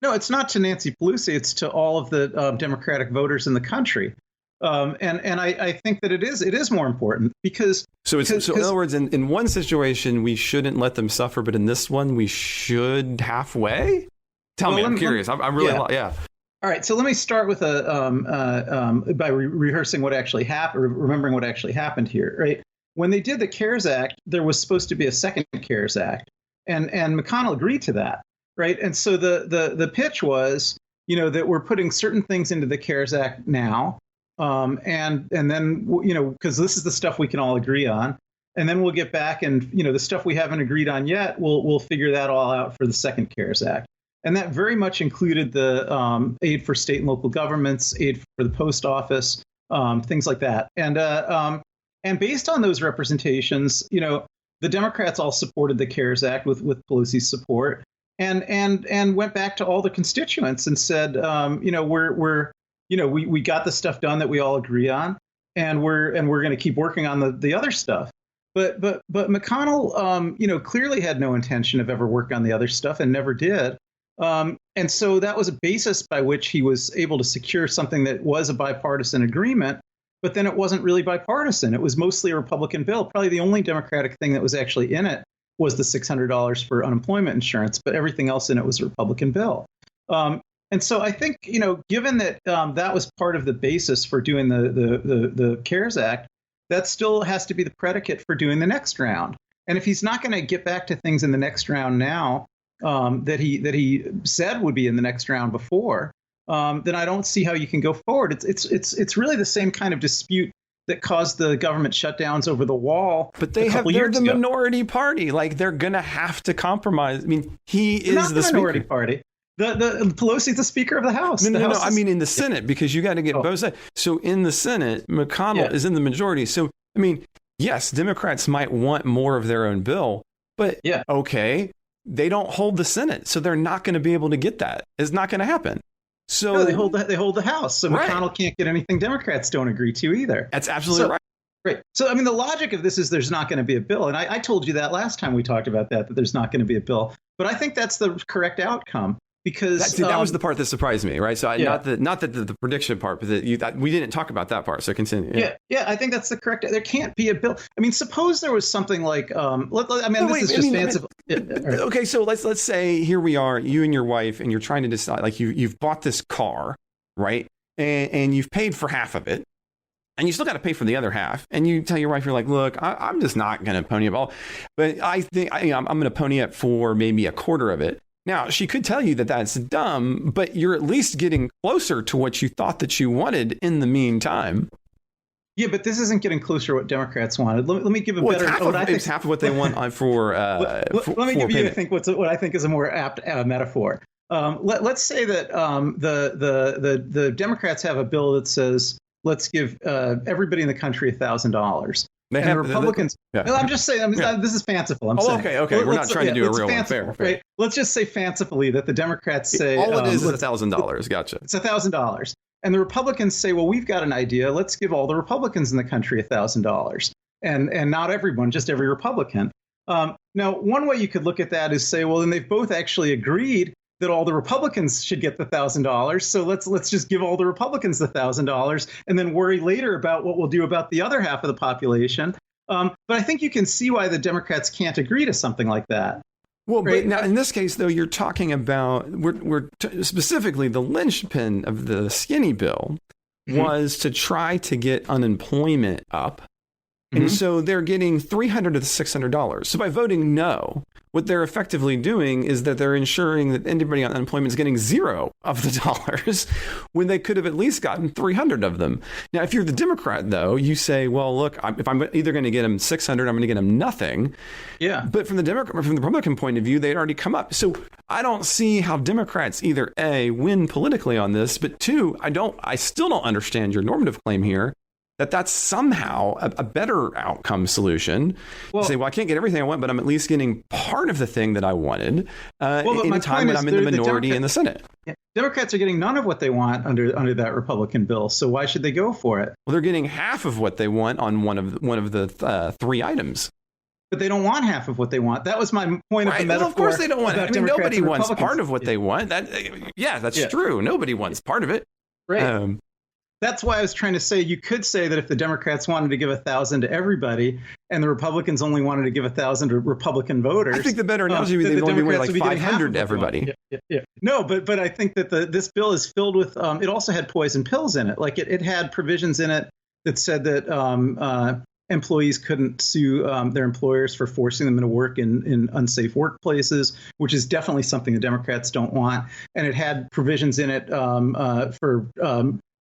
No, it's not to Nancy Pelosi. It's to all of the Democratic voters in the country. And I think that it is more important because... So in other words, in one situation, we shouldn't let them suffer, but in this one, we should halfway? Tell me, I'm curious. I'm really... All right, so let me start with by rehearsing what actually happened, remembering what actually happened here, right? When they did the CARES Act, there was supposed to be a second CARES Act, and McConnell agreed to that, right? And so the pitch was, that we're putting certain things into the CARES Act now, and then because this is the stuff we can all agree on, and then we'll get back and the stuff we haven't agreed on yet, we'll figure that all out for the second CARES Act. And that very much included the aid for state and local governments, aid for the post office, things like that. And based on those representations, the Democrats all supported the CARES Act with Pelosi's support, and went back to all the constituents and said, we got the stuff done that we all agree on, and we're going to keep working on the other stuff. But McConnell, clearly had no intention of ever working on the other stuff and never did. And so that was a basis by which he was able to secure something that was a bipartisan agreement, but then it wasn't really bipartisan. It was mostly a Republican bill. Probably the only Democratic thing that was actually in it was the $600 for unemployment insurance, but everything else in it was a Republican bill. And so I think, given that that was part of the basis for doing the CARES Act, that still has to be the predicate for doing the next round. And if he's not going to get back to things in the next round now, that he said would be in the next round before, then I don't see how you can go forward. It's really the same kind of dispute that caused the government shutdowns over the wall. But they're the minority party. Like, they're gonna have to compromise. I mean, he is the minority speaker. Party. The Pelosi's the Speaker of the House. No. I mean, in the Senate, because you got to get both sides. So in the Senate, McConnell is in the majority. So I mean, yes, Democrats might want more of their own bill, but okay. They don't hold the Senate, so they're not going to be able to get that. It's not going to happen. So they hold the House, so McConnell can't get anything Democrats don't agree to either. That's absolutely right. Right. So I mean, the logic of this is there's not going to be a bill, and I told you that last time we talked about that there's not going to be a bill. But I think that's the correct outcome because that was the part that surprised me, right? So not that the prediction part, but that we didn't talk about that part. So continue. Yeah. I think that's the correct. There can't be a bill. I mean, suppose there was something like fanciful. Okay, so let's say here we are, you and your wife, and you're trying to decide. Like you've bought this car, right? And you've paid for half of it. And you still got to pay for the other half. And you tell your wife, you're like, look, I'm just not going to pony up all. But I think I'm going to pony up for maybe a quarter of it. Now, she could tell you that that's dumb, but you're at least getting closer to what you thought that you wanted in the meantime. Yeah, but this isn't getting closer to what Democrats wanted. Let me give a better... It's half of what they want for let me give you, I think, what I think is a more apt metaphor. Let's say that the Democrats have a bill that says, let's give everybody in the country $1,000. And the Republicans... I'm just saying, this is fanciful. Okay. We're not trying to do a real one. Fair. Right? Let's just say fancifully that the Democrats say... All it is $1,000. Gotcha. It's $1,000. And the Republicans say, well, we've got an idea. Let's give all the Republicans in the country $1,000. And not everyone, just every Republican. Now, one way you could look at that is say, well, then they've both actually agreed that all the Republicans should get the $1,000. So let's just give all the Republicans the $1,000 and then worry later about what we'll do about the other half of the population. But I think you can see why the Democrats can't agree to something like that. Well, right? But now in this case, though, you're talking about specifically the linchpin of the skinny bill was to try to get unemployment up. And so they're getting $300 to $600. So by voting no, what they're effectively doing is that they're ensuring that anybody on unemployment is getting zero of the dollars when they could have at least gotten 300 of them. Now, if you're the Democrat, though, you say, well, look, if I'm either going to get them 600, I'm going to get them nothing. Yeah. But from the Republican point of view, they'd already come up. So I don't see how Democrats either A, win politically on this, but two, I still don't understand your normative claim here that that's somehow a better outcome solution. Well, say, well, I can't get everything I want, but I'm at least getting part of the thing that I wanted in a time when I'm in the minority in the Senate. Yeah. Democrats are getting none of what they want under that Republican bill. So why should they go for it? Well, they're getting half of what they want on one of the three items. But they don't want half of what they want. That was my point of the metaphor. Well, of course they don't want it. I mean, nobody wants part of what they want. That's true. Nobody wants part of it. Right. That's why I was trying to say you could say that if the Democrats wanted to give 1,000 to everybody and the Republicans only wanted to give 1,000 to Republican voters. I think the better analogy would be they'd only give like 500 to everybody. Yeah. No, but I think that this bill is filled with it also had poison pills in it. Like it had provisions in it that said that employees couldn't sue their employers for forcing them to work in unsafe workplaces, which is definitely something the Democrats don't want. And it had provisions in it for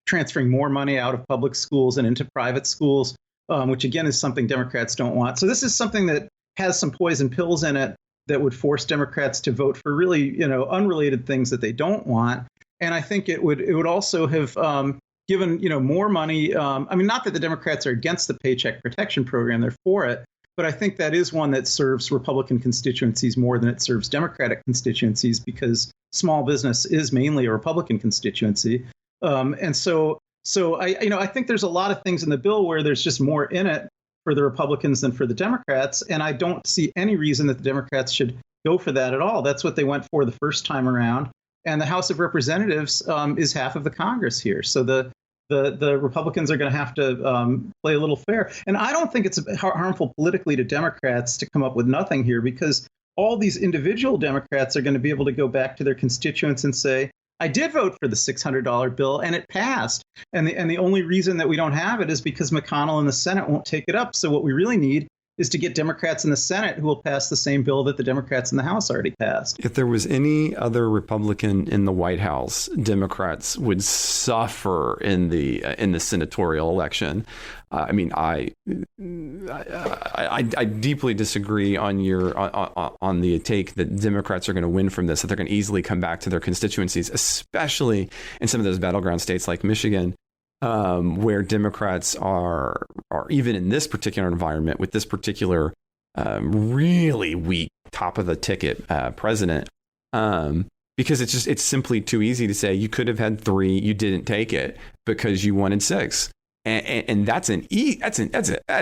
transferring more money out of public schools and into private schools, which again is something Democrats don't want. So this is something that has some poison pills in it that would force Democrats to vote for really, unrelated things that they don't want. And I think it would also have given, more money. I mean, not that the Democrats are against the Paycheck Protection Program, they're for it. But I think that is one that serves Republican constituencies more than it serves Democratic constituencies because small business is mainly a Republican constituency. And so I think there's a lot of things in the bill where there's just more in it for the Republicans than for the Democrats. And I don't see any reason that the Democrats should go for that at all. That's what they went for the first time around. And the House of Representatives is half of the Congress here. So the Republicans are going to have to play a little fair. And I don't think it's harmful politically to Democrats to come up with nothing here because all these individual Democrats are going to be able to go back to their constituents and say, I did vote for the $600 bill and it passed. And the only reason that we don't have it is because McConnell in the Senate won't take it up. So what we really need is to get Democrats in the Senate who will pass the same bill that the Democrats in the House already passed. If there was any other Republican in the White House, Democrats would suffer in the senatorial election. I mean, I deeply disagree on on the take that Democrats are going to win from this, that they're going to easily come back to their constituencies, especially in some of those battleground states like Michigan. Where Democrats are even in this particular environment with this particular really weak top of the ticket president, because it's simply too easy to say you could have had 3, you didn't take it because you wanted 6, and that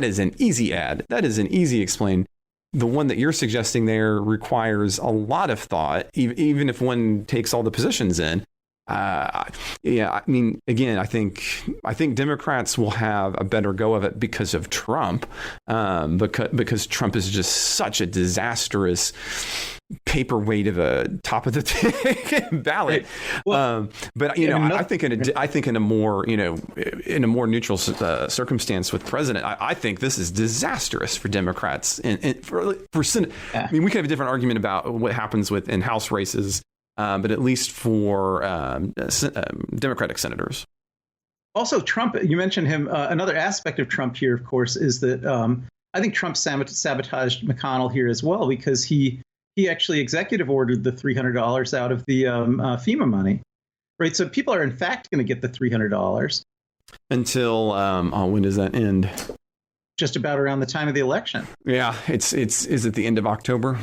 is an easy ad. That is an easy explain. The one that you're suggesting there requires a lot of thought, even if one takes all the positions in. I mean, again, I think Democrats will have a better go of it because of Trump, because Trump is just such a disastrous paperweight of a top of the ballot. Well, but I think in a more neutral circumstance with president, I think this is disastrous for Democrats and for Senate. Yeah. I mean, we could have a different argument about what happens in House races. But at least for Democratic senators. Also, Trump, you mentioned him. Another aspect of Trump here, of course, is that I think Trump sabotaged McConnell here as well, because he actually executive ordered the $300 out of the FEMA money. Right. So people are, in fact, going to get the $300 until when does that end? Just about around the time of the election. Yeah, is it the end of October?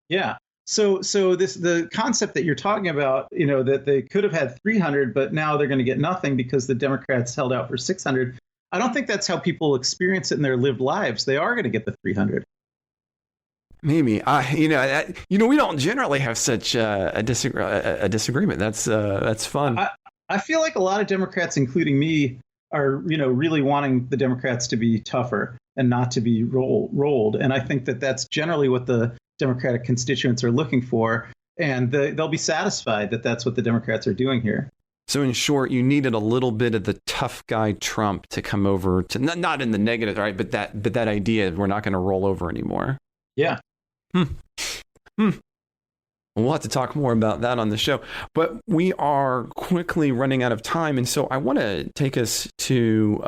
Yeah. So the concept that you're talking about, that they could have had 300, but now they're going to get nothing because the Democrats held out for 600. I don't think that's how people experience it in their lived lives. They are going to get the 300. Maybe we don't generally have such a disagreement. That's fun. I feel like a lot of Democrats, including me, are really wanting the Democrats to be tougher and not to be rolled. And I think that that's generally what the Democratic constituents are looking for, and they'll be satisfied that that's what the Democrats are doing here. So in short, you needed a little bit of the tough guy Trump to come over to not in the negative, right? But that idea we're not going to roll over anymore. Yeah. We'll have to talk more about that on the show, but we are quickly running out of time. And so I want to take us to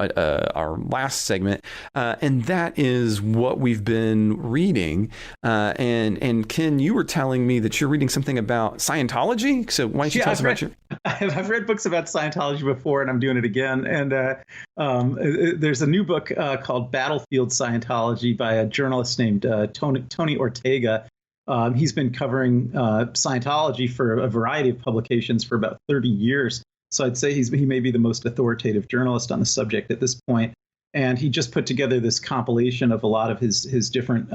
our last segment, and that is what we've been reading. And Ken, you were telling me that you're reading something about Scientology. So why don't you tell us about I've read books about Scientology before, and I'm doing it again. And there's a new book called Battlefield Scientology by a journalist named Tony Ortega. He's been covering Scientology for a variety of publications for about 30 years. So I'd say he may be the most authoritative journalist on the subject at this point. And he just put together this compilation of a lot of his different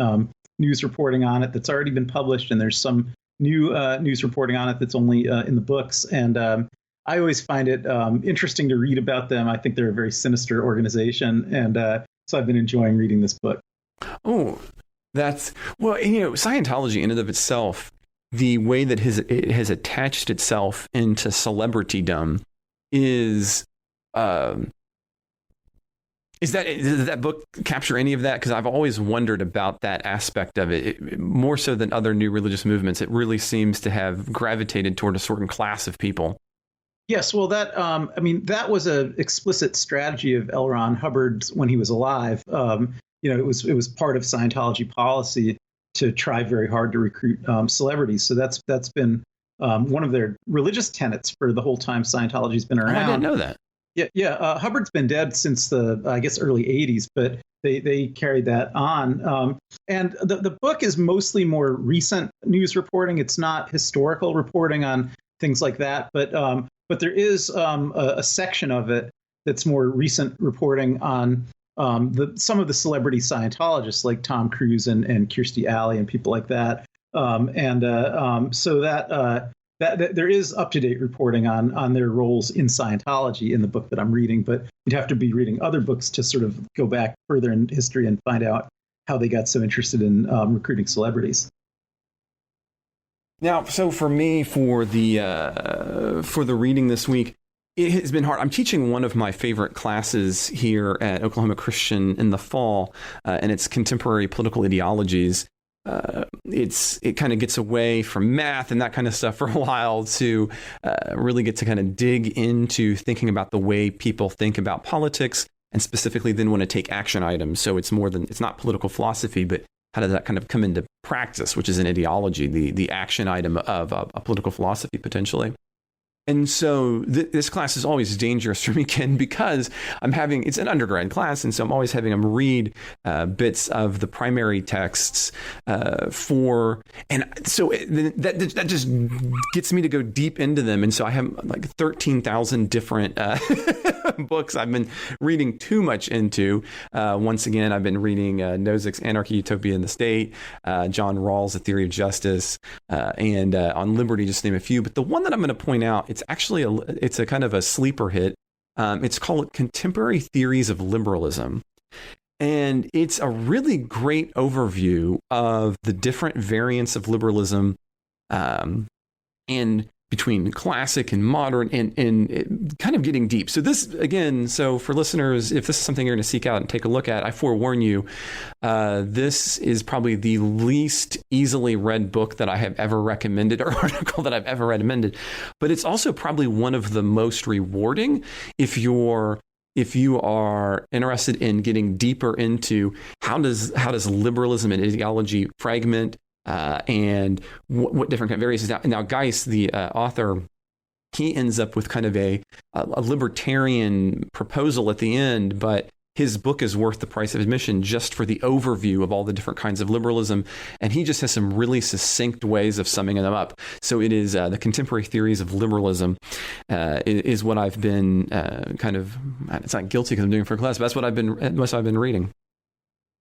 news reporting on it that's already been published. And there's some new news reporting on it that's only in the books. And I always find it interesting to read about them. I think they're a very sinister organization. And so I've been enjoying reading this book. Oh, Scientology in and of itself, the way that it has attached itself into celebritydom does that book capture any of that? Because I've always wondered about that aspect of it. More so than other new religious movements, it really seems to have gravitated toward a certain class of people. Yes, well, that was an explicit strategy of L. Ron Hubbard's when he was alive. It was part of Scientology policy to try very hard to recruit celebrities. So that's been one of their religious tenets for the whole time Scientology's been around. I didn't know that. Yeah. Hubbard's been dead since the early 80s, but they carried that on. And the book is mostly more recent news reporting. It's not historical reporting on things like that, but there is a section of it that's more recent reporting on some of the celebrity Scientologists like Tom Cruise and Kirstie Alley and people like that. So that there is up-to-date reporting on their roles in Scientology in the book that I'm reading, but you'd have to be reading other books to sort of go back further in history and find out how they got so interested in recruiting celebrities. Now, so for me, for the reading this week, it has been hard. I'm teaching one of my favorite classes here at Oklahoma Christian in the fall, and it's contemporary political ideologies. It kind of gets away from math and that kind of stuff for a while to really get to kind of dig into thinking about the way people think about politics, and specifically then want to take action items. So it's not political philosophy, but how does that kind of come into practice, which is an ideology, the action item of a political philosophy potentially. And so this class is always dangerous for me, Ken, because it's an undergrad class. And so I'm always having them read bits of the primary texts and so that just gets me to go deep into them. And so I have like 13,000 different books I've been reading too much into. Once again, I've been reading Nozick's Anarchy, Utopia, and the State, John Rawls' The Theory of Justice, and On Liberty, just to name a few. But the one that I'm going to point out, it's actually it's a kind of a sleeper hit. It's called Contemporary Theories of Liberalism. And it's a really great overview of the different variants of liberalism and between classic and modern and kind of getting deep. So this, again, for listeners, if this is something you're going to seek out and take a look at, I forewarn you, this is probably the least easily read book that I have ever recommended or article that I've ever recommended. But it's also probably one of the most rewarding if you are interested in getting deeper into how does liberalism and ideology fragment, and what different kind of variations. Now, Geis, the author, he ends up with kind of a libertarian proposal at the end, but his book is worth the price of admission just for the overview of all the different kinds of liberalism. And he just has some really succinct ways of summing them up. So it is the Contemporary Theories of Liberalism is what I've been it's not guilty because I'm doing it for class, but that's what I've been reading.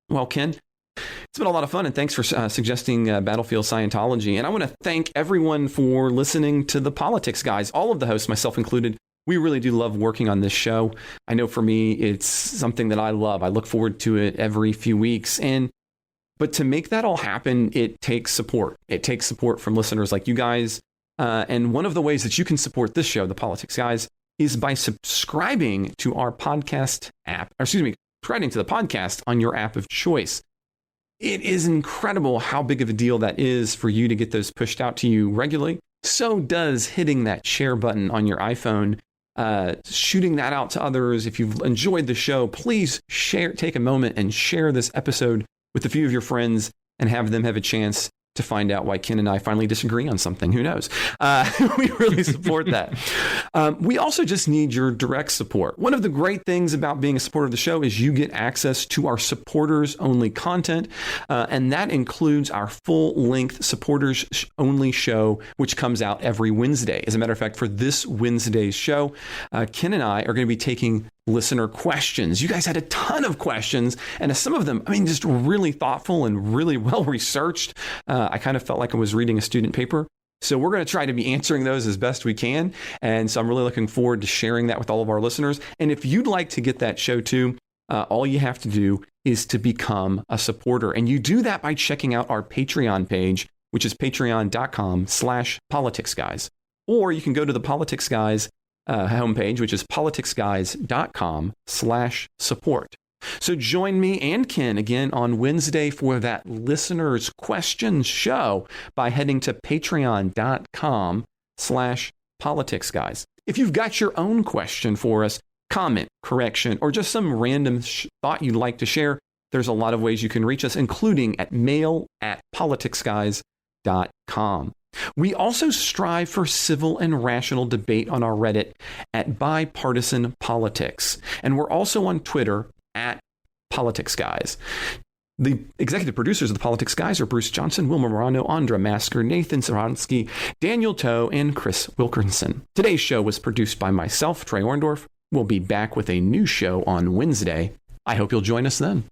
Well, Ken, it's been a lot of fun, and thanks for suggesting Battlefield Scientology. And I want to thank everyone for listening to the Politics Guys, all of the hosts, myself included. We really do love working on this show. I know for me, it's something that I love. I look forward to it every few weeks. But to make that all happen, it takes support. It takes support from listeners like you guys. And one of the ways that you can support this show, the Politics Guys, is by subscribing to our podcast app, subscribing to the podcast on your app of choice. It is incredible how big of a deal that is for you to get those pushed out to you regularly. So does hitting that share button on your iPhone, shooting that out to others. If you've enjoyed the show, please take a moment and share this episode with a few of your friends and have them have a chance to find out why Ken and I finally disagree on something. Who knows? We really support that. We also just need your direct support. One of the great things about being a supporter of the show is you get access to our supporters-only content, and that includes our full-length supporters-only show, which comes out every Wednesday. As a matter of fact, for this Wednesday's show, Ken and I are going to be taking listener questions. You guys had a ton of questions, and some of them, just really thoughtful and really well researched. I kind of felt like I was reading a student paper. So we're going to try to be answering those as best we can. And so I'm really looking forward to sharing that with all of our listeners. And if you'd like to get that show too, all you have to do is to become a supporter. And you do that by checking out our Patreon page, which is patreon.com/politicsguys. Or you can go to the Politics Guys homepage, which is politicsguys.com/support. So join me and Ken again on Wednesday for that listeners' questions show by heading to patreon.com/politicsguys. If you've got your own question for us, comment, correction, or just some random thought you'd like to share, there's a lot of ways you can reach us, including at mail@politicsguys.com. We also strive for civil and rational debate on our Reddit at Bipartisan Politics. And we're also on Twitter at Politics Guys. The executive producers of the Politics Guys are Bruce Johnson, Wilma Morano, Andra Masker, Nathan Saransky, Daniel Toe, and Chris Wilkerson. Today's show was produced by myself, Trey Orndorff. We'll be back with a new show on Wednesday. I hope you'll join us then.